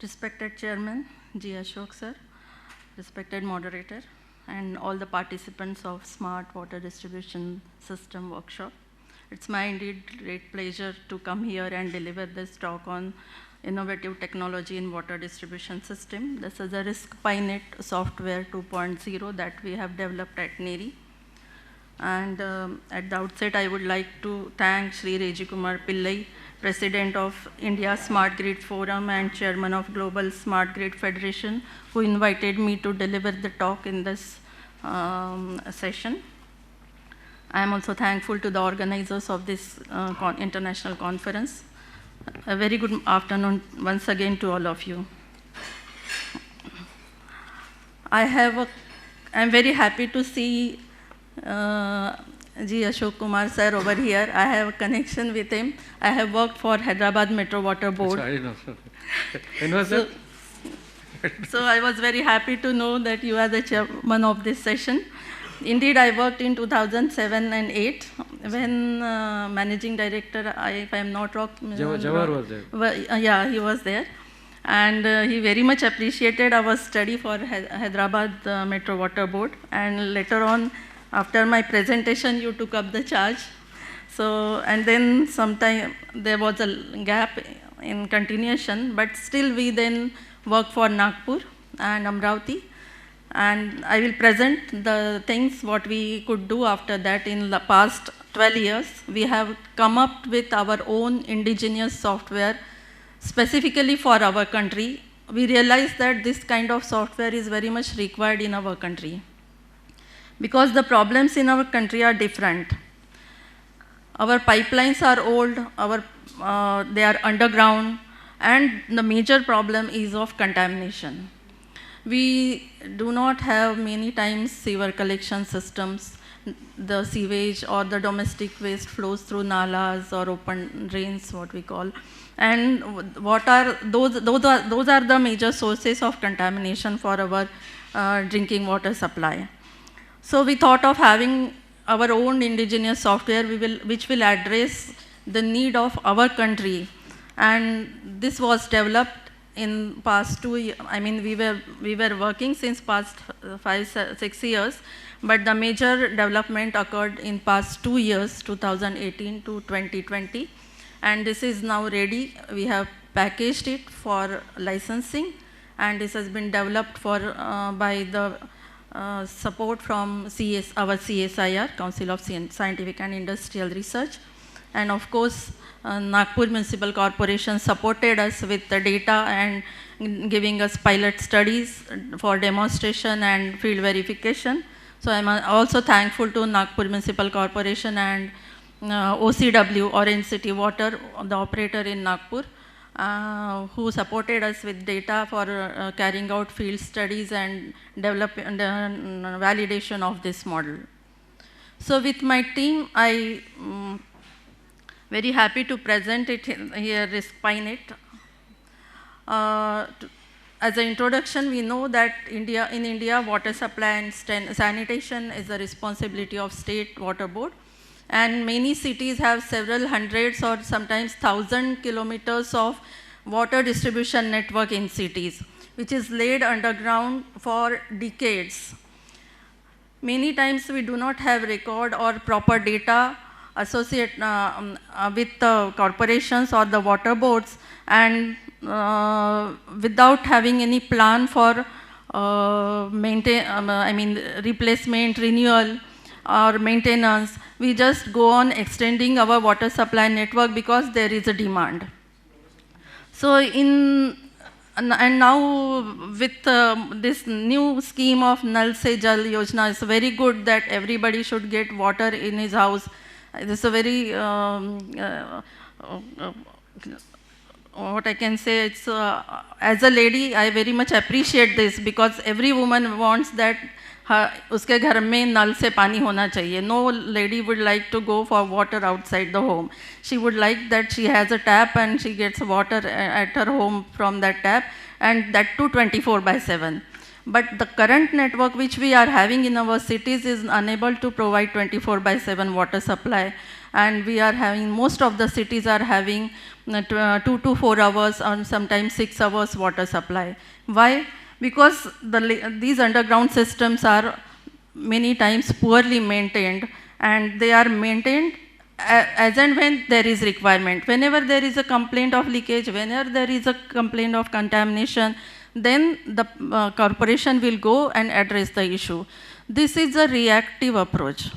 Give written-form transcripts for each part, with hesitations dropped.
Respected Chairman, G. Ashok sir, respected moderator, and all the participants of Smart Water Distribution System workshop. It's my indeed great pleasure to come here and deliver this talk on innovative technology in water distribution system. This is a RISC-PyNet software 2.0 that we have developed at NERI. And at the outset, I would like to thank Sri Rejikumar Pillai, President of India Smart Grid Forum and Chairman of Global Smart Grid Federation, who invited me to deliver the talk in this session. I am also thankful to the organizers of this international conference. A very good afternoon once again to all of you. I'm very happy to see G. Ashok Kumar sir over here. I have a connection with him. I have worked for Hyderabad Metro Water Board. I know, sir. So I was very happy to know that you are the chairman of this session. Indeed, I worked in 2007 and 8 when managing director, if I am not wrong, Jawahar was there. Yeah, he was there. And he very much appreciated our study for Hyderabad Metro Water Board. And later on, after my presentation, you took up the charge. So, and then sometime there was a gap in continuation, but still we then worked for Nagpur and Amravati. And I will present the things what we could do after that. In the past 12 years, we have come up with our own indigenous software specifically for our country. We realized that this kind of software is very much required in our country, because the problems in our country are different. Our pipelines are old, they are underground, and the major problem is of contamination. We do not have many times sewer collection systems. The sewage or the domestic waste flows through nalas or open drains, what we call. And what are those are the major sources of contamination for our drinking water supply. So we thought of having our own indigenous software which will address the need of our country. And this was developed in past 2 years. I mean, we were working since past 5-6 years, but the major development occurred in past 2 years, 2018 to 2020. And this is now ready. We have packaged it for licensing, and this has been developed for by the support from our CSIR, Council of Scientific and Industrial Research. And of course, Nagpur Municipal Corporation supported us with the data and giving us pilot studies for demonstration and field verification. So I'm also thankful to Nagpur Municipal Corporation and OCW, Orange City Water, the operator in Nagpur, who supported us with data for carrying out field studies and validation of this model. So with my team, I very happy to present it here, RISC-PyNet. As an introduction, we know that in India, water supply and sanitation is the responsibility of State Water Board. And many cities have several hundreds or sometimes 1,000 kilometers of water distribution network in cities, which is laid underground for decades. Many times we do not have record or proper data associate with the corporations or the water boards, and without having any plan for replacement, renewal, or maintenance, we just go on extending our water supply network because there is a demand. So and now with this new scheme of Nal Se Jal Yojana, it's very good that everybody should get water in his house. This is a very, what I can say, it's, as a lady, I very much appreciate this, because every woman wants that uske ghar mein nal se pani hona chahiye. No lady would like to go for water outside the home. She would like that she has a tap and she gets water at her home from that tap, and that too 24/7. But the current network which we are having in our cities is unable to provide 24/7 water supply. and we are having, most of the cities are having 2 to 4 hours or sometimes 6 hours water supply. Why? Because these underground systems are many times poorly maintained, and they are maintained as and when there is requirement. Whenever there is a complaint of leakage, whenever there is a complaint of contamination, then the corporation will go and address the issue. This is a reactive approach.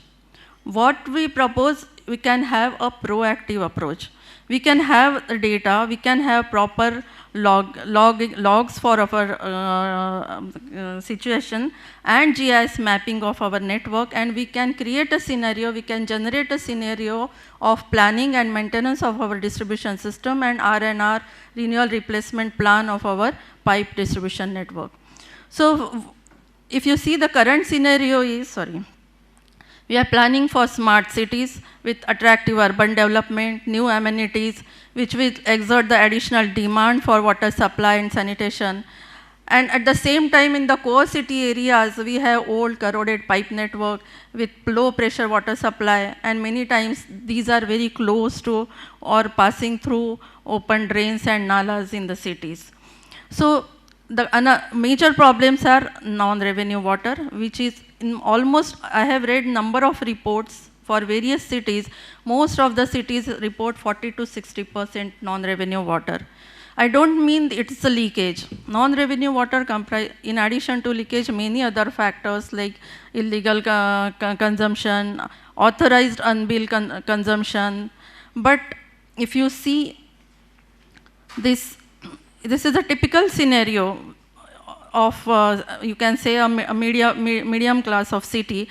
What we propose, we can have a proactive approach. We can have the data, we can have proper logs for our situation and GIS mapping of our network, and we can create a scenario, we can generate a scenario of planning and maintenance of our distribution system and R&R, renewal replacement plan of our pipe distribution network. So if you see, the current scenario is, we are planning for smart cities with attractive urban development, new amenities, which will exert the additional demand for water supply and sanitation. And at the same time, in the core city areas, we have old corroded pipe network with low pressure water supply, and many times these are very close to or passing through open drains and nalas in the cities. So the major problems are non-revenue water, which is in almost, I have read number of reports for various cities. Most of the cities report 40 to 60% non-revenue water. I don't mean it's a leakage. Non-revenue water comprise, in addition to leakage, many other factors like illegal consumption, authorized unbilled consumption. But if you see this is a typical scenario of, you can say, a medium class of city.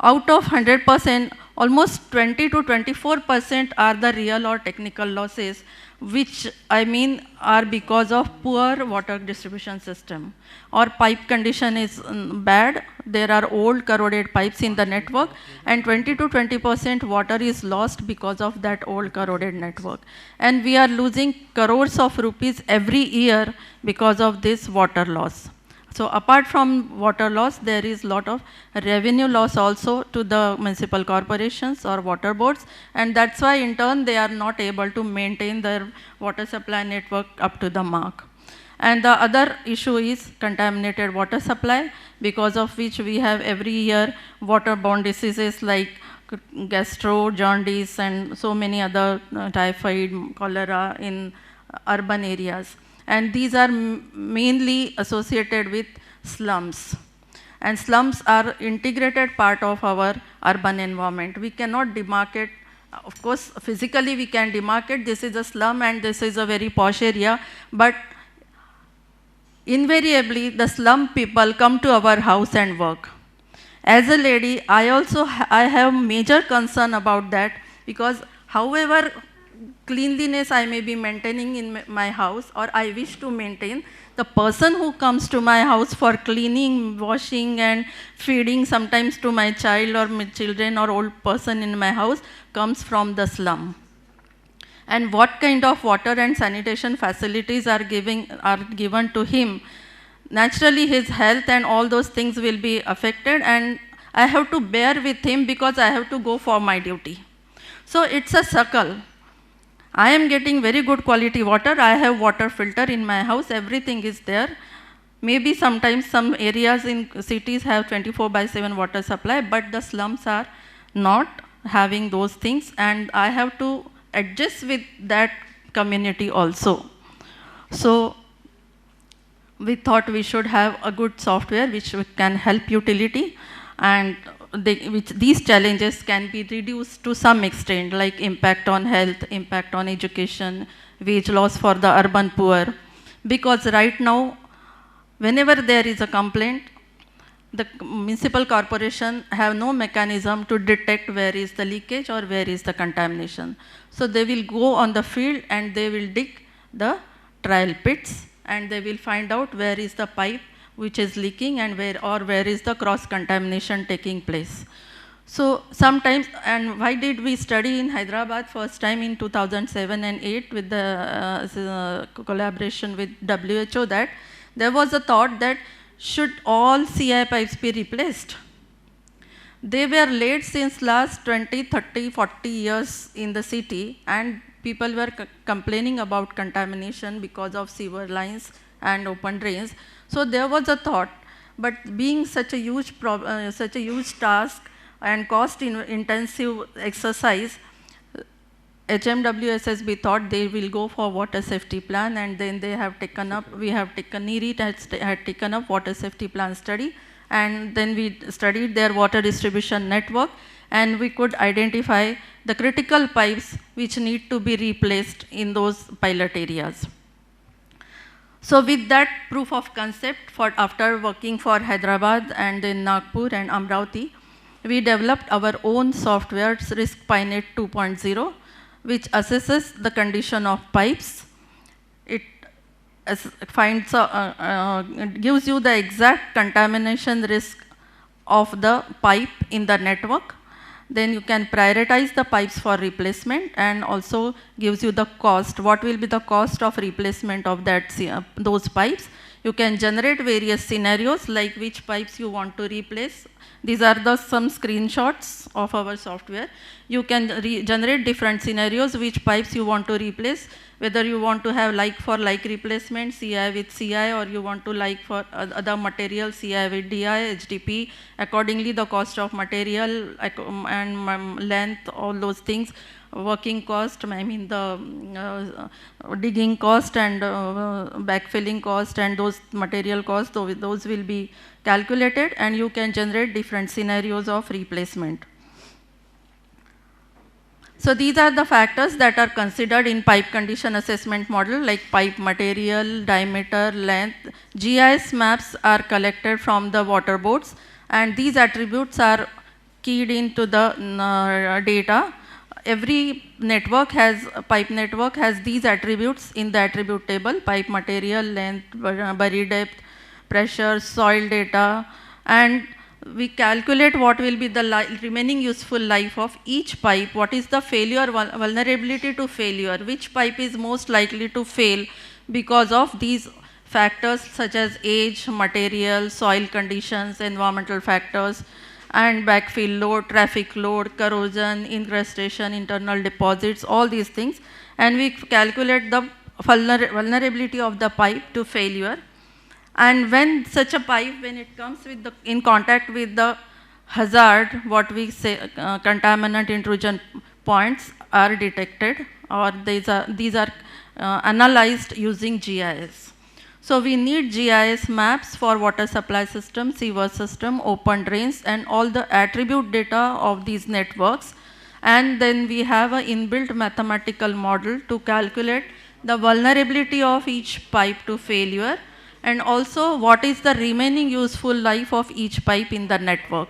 Out of 100%, almost 20 to 24% are the real or technical losses, which I mean are because of poor water distribution system. Or pipe condition is bad, there are old corroded pipes in the network, and 20 to 20% water is lost because of that old corroded network. And we are losing crores of rupees every year because of this water loss. So apart from water loss, there is lot of revenue loss also to the municipal corporations or water boards, and that's why in turn they are not able to maintain their water supply network up to the mark. And the other issue is contaminated water supply, because of which we have every year waterborne diseases like gastro, jaundice, and so many other typhoid, cholera in urban areas. And these are mainly associated with slums. And slums are integrated part of our urban environment. We cannot demarcate, of course, physically we can demarcate, this is a slum and this is a very posh area, but invariably the slum people come to our house and work. As a lady, I have major concern about that, because however cleanliness I may be maintaining in my house, or I wish to maintain, the person who comes to my house for cleaning, washing and feeding sometimes to my child or my children or old person in my house comes from the slum. And what kind of water and sanitation facilities are given to him, naturally his health and all those things will be affected, and I have to bear with him because I have to go for my duty. So it's a circle. I am getting very good quality water, I have water filter in my house, everything is there. Maybe sometimes some areas in cities have 24/7 water supply, but the slums are not having those things, and I have to adjust with that community also. So we thought we should have a good software which can help utility, and these challenges can be reduced to some extent, like impact on health, impact on education, wage loss for the urban poor. Because right now, whenever there is a complaint, the municipal corporation have no mechanism to detect where is the leakage or where is the contamination. So they will go on the field and they will dig the trial pits, and they will find out where is the pipe which is leaking and where is the cross contamination taking place. So sometimes, and why did we study in Hyderabad first time in 2007 and 8 with the collaboration with WHO, that there was a thought that should all CI pipes be replaced? They were laid since last 20, 30, 40 years in the city, and people were complaining about contamination because of sewer lines and open drains. So there was a thought, but being such a huge task and cost-intensive exercise, HMWSSB thought they will go for water safety plan, and then they have taken up, NEERIT had taken up water safety plan study, and then we studied their water distribution network, and we could identify the critical pipes which need to be replaced in those pilot areas. So with that proof of concept, after working for Hyderabad and then Nagpur and Amravati, we developed our own software, RISC-PyNet 2.0, which assesses the condition of pipes. It gives you the exact contamination risk of the pipe in the network. Then you can prioritize the pipes for replacement, and also gives you the cost. What will be the cost of replacement of those pipes? You can generate various scenarios like which pipes you want to replace. These are some screenshots of our software. You can generate different scenarios, which pipes you want to replace, whether you want to have like for like replacement, CI with CI, or you want to like for other material, CI with DI, HDP. Accordingly, the cost of material and length, all those things, working cost, I mean the digging cost and backfilling cost and those material costs, those will be calculated, and you can generate different scenarios of replacement. So these are the factors that are considered in pipe condition assessment model, like pipe material, diameter, length. GIS maps are collected from the water boards, and these attributes are keyed into the data. Every pipe network has these attributes in the attribute table: pipe material, length, buried depth, pressure, soil data, and we calculate what will be the remaining useful life of each pipe, what is the vulnerability to failure, which pipe is most likely to fail because of these factors such as age, material, soil conditions, environmental factors, and backfill load, traffic load, corrosion, incrustation, internal deposits, all these things. And we calculate the vulnerability of the pipe to failure. And when such a pipe, when it comes in contact with the hazard, what we say contaminant intrusion points are detected, or these are analyzed using GIS. So we need GIS maps for water supply system, sewer system, open drains, and all the attribute data of these networks. And then we have an inbuilt mathematical model to calculate the vulnerability of each pipe to failure, and also what is the remaining useful life of each pipe in the network.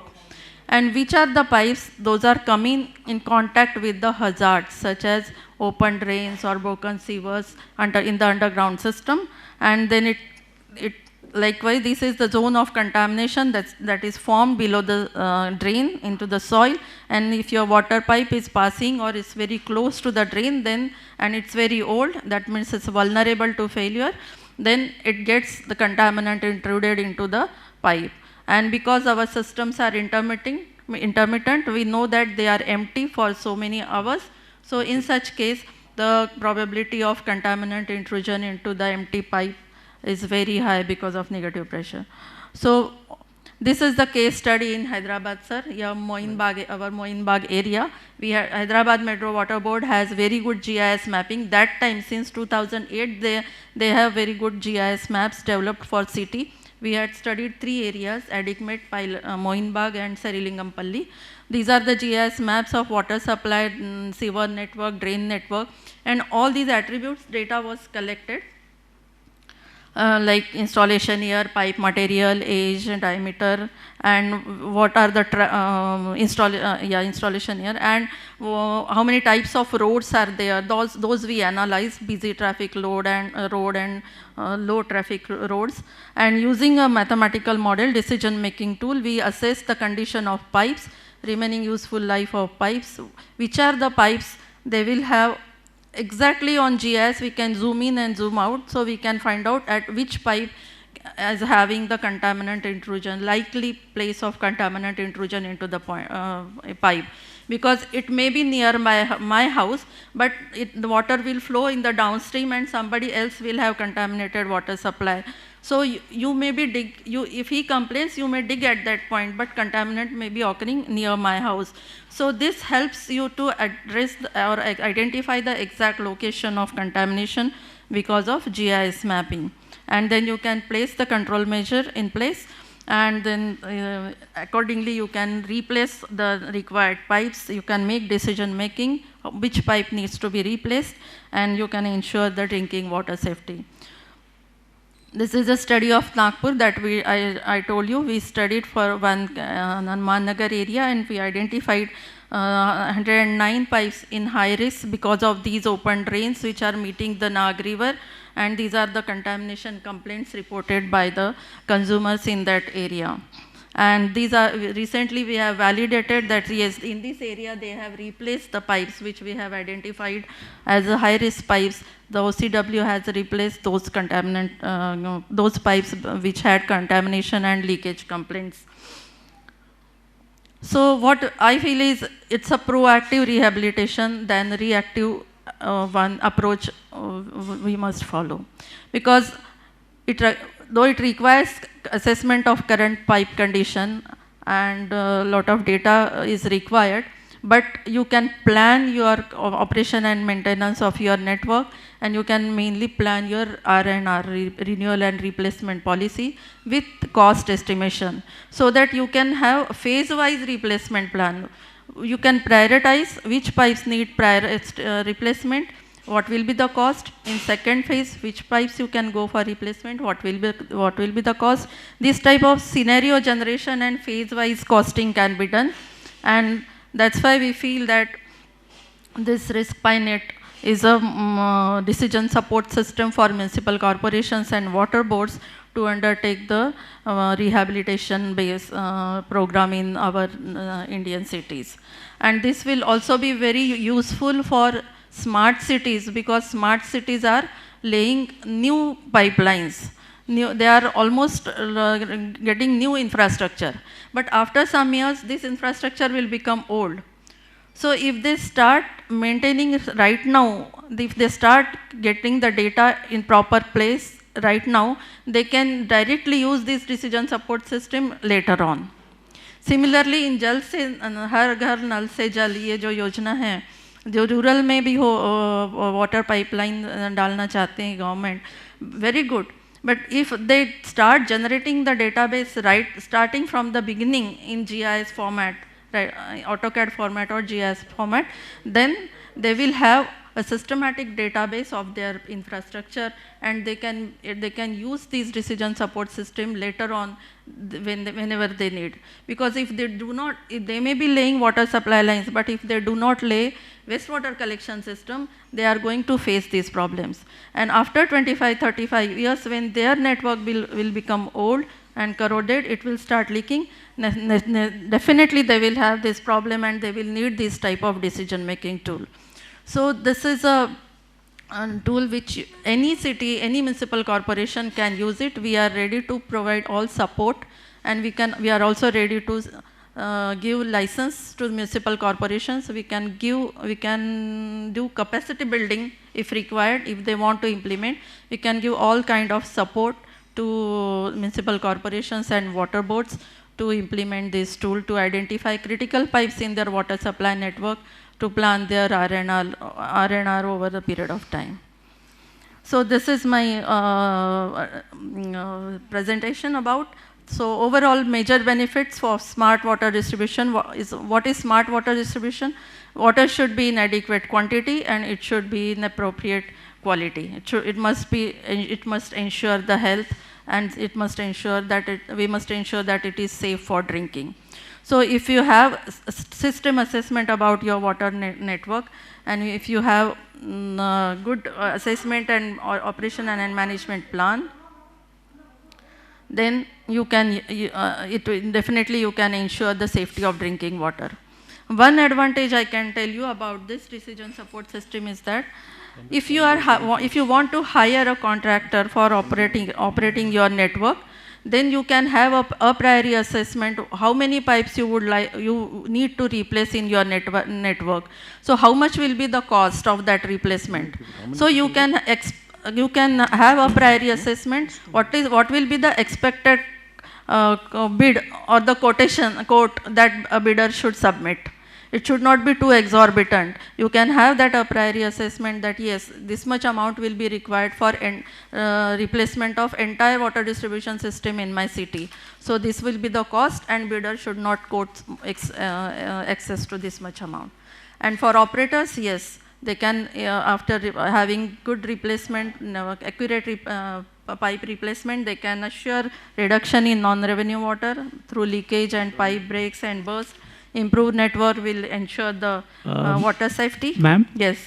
And which are the pipes, those are coming in contact with the hazards such as open drains or broken sewers in the underground system. And then likewise, this is the zone of contamination that is formed below the drain into the soil. And if your water pipe is passing or is very close to the drain, then, and it's very old, that means it's vulnerable to failure, then it gets the contaminant intruded into the pipe. And because our systems are intermittent, we know that they are empty for so many hours. So in such case, the probability of contaminant intrusion into the empty pipe is very high because of negative pressure. So this is the case study in Hyderabad, sir. Yeah, our Moin Bagh area. Hyderabad Metro Water Board has very good GIS mapping. That time, since 2008, they have very good GIS maps developed for city. We had studied 3 areas: Adigmet, Moin Bagh, and Serilingampalli. These are the GIS maps of water supply, sewer network, drain network, and all these attributes data was collected. Like installation year, pipe material, age, diameter, and what are the installation year, and how many types of roads are there. Those we analyze: busy traffic load and low traffic roads. And using a mathematical model decision making tool, we assess the condition of pipes, remaining useful life of pipes, which are the pipes they will have. Exactly on GIS, we can zoom in and zoom out, so we can find out at which pipe as having the contaminant intrusion, likely place of contaminant intrusion into the pipe. Because it may be near my house, but the water will flow in the downstream and somebody else will have contaminated water supply. So you may be if he complains, you may dig at that point, but contaminant may be occurring near my house. So this helps you to address or identify the exact location of contamination because of GIS mapping. And then you can place the control measure in place, and then accordingly you can replace the required pipes. You can make decision making which pipe needs to be replaced, and you can ensure the drinking water safety. This is a study of Nagpur that I told you. We studied for one Mannagar area, and we identified 109 pipes in high risk because of these open drains which are meeting the Nag River, and these are the contamination complaints reported by the consumers in that area. And these are, recently we have validated that yes, in this area they have replaced the pipes which we have identified as high risk pipes. The OCW has replaced those those pipes which had contamination and leakage complaints. So what I feel is it's a proactive rehabilitation than reactive one approach we must follow, because though it requires assessment of current pipe condition and a lot of data is required, but you can plan your operation and maintenance of your network, and you can mainly plan your R&R, renewal and replacement policy, with cost estimation, so that you can have phase-wise replacement plan. You can prioritize which pipes need replacement, what will be the cost. In second phase, which pipes you can go for replacement, what will be the cost. This type of scenario generation and phase-wise costing can be done, and that's why we feel that this RISC-PINET is a decision support system for municipal corporations and water boards to undertake the rehabilitation-based program in our Indian cities. And this will also be very useful for smart cities, because smart cities are laying new pipelines. They are almost getting new infrastructure. But after some years, this infrastructure will become old. So if they start maintaining it right now, if they start getting the data in proper place right now, they can directly use this decision support system later on. Similarly, in जल से हर घर नल से जल, ये जो योजना है, जो रूरल में भी हो वाटर पाइपलाइन डालना चाहते हैं government, very good. But if they start generating the database right, starting from the beginning in GIS format, right, AutoCAD format or GIS format, then they will have a systematic database of their infrastructure, and they can use these decision support system later on whenever they need. Because if they do not, if they may be laying water supply lines, but if they do not lay wastewater collection system, they are going to face these problems. And after 25-35 years, when their network will become old and corroded, it will start leaking. Definitely they will have this problem, and they will need this type of decision making tool. So this is a tool which any city, any municipal corporation can use it. We are ready to provide all support, and we are also ready to give license to municipal corporations. We can do capacity building if required. If they want to implement, we can give all kind of support to municipal corporations and water boards to implement this tool, to identify critical pipes in their water supply network, to plan their R&R over the period of time. So this is my presentation about. So overall major benefits for smart water distribution. What is smart water distribution? Water should be in adequate quantity, and it should be in appropriate quality. It must ensure the health, and it must ensure that we must ensure that it is safe for drinking. So if you have system assessment about your water network, and if you have good assessment and operation and management plan, then you can definitely you can ensure the safety of drinking water. One advantage I can tell you about this decision support system is that if you want to hire a contractor for operating your network, then you can have a priori assessment how many pipes you need to replace in your network. So how much will be the cost of that replacement? So you can have a priori assessment. What will be the expected bid or the quote that a bidder should submit? It should not be too exorbitant. You can have that a priori assessment that yes, this much amount will be required for replacement of entire water distribution system in my city. So this will be the cost, and bidder should not quote excess to this much amount. And for operators, yes, they can, after having good replacement, accurate pipe replacement, they can assure reduction in non-revenue water through leakage and pipe breaks and bursts. Improved network will ensure the water safety. Ma'am? Yes.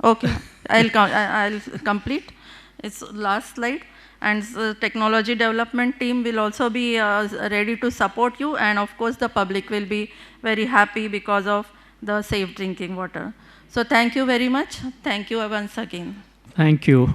Okay. I'll complete. It's last slide. And the technology development team will also be ready to support you, and of course the public will be very happy because of the safe drinking water. So thank you very much. Thank you once again. Thank you.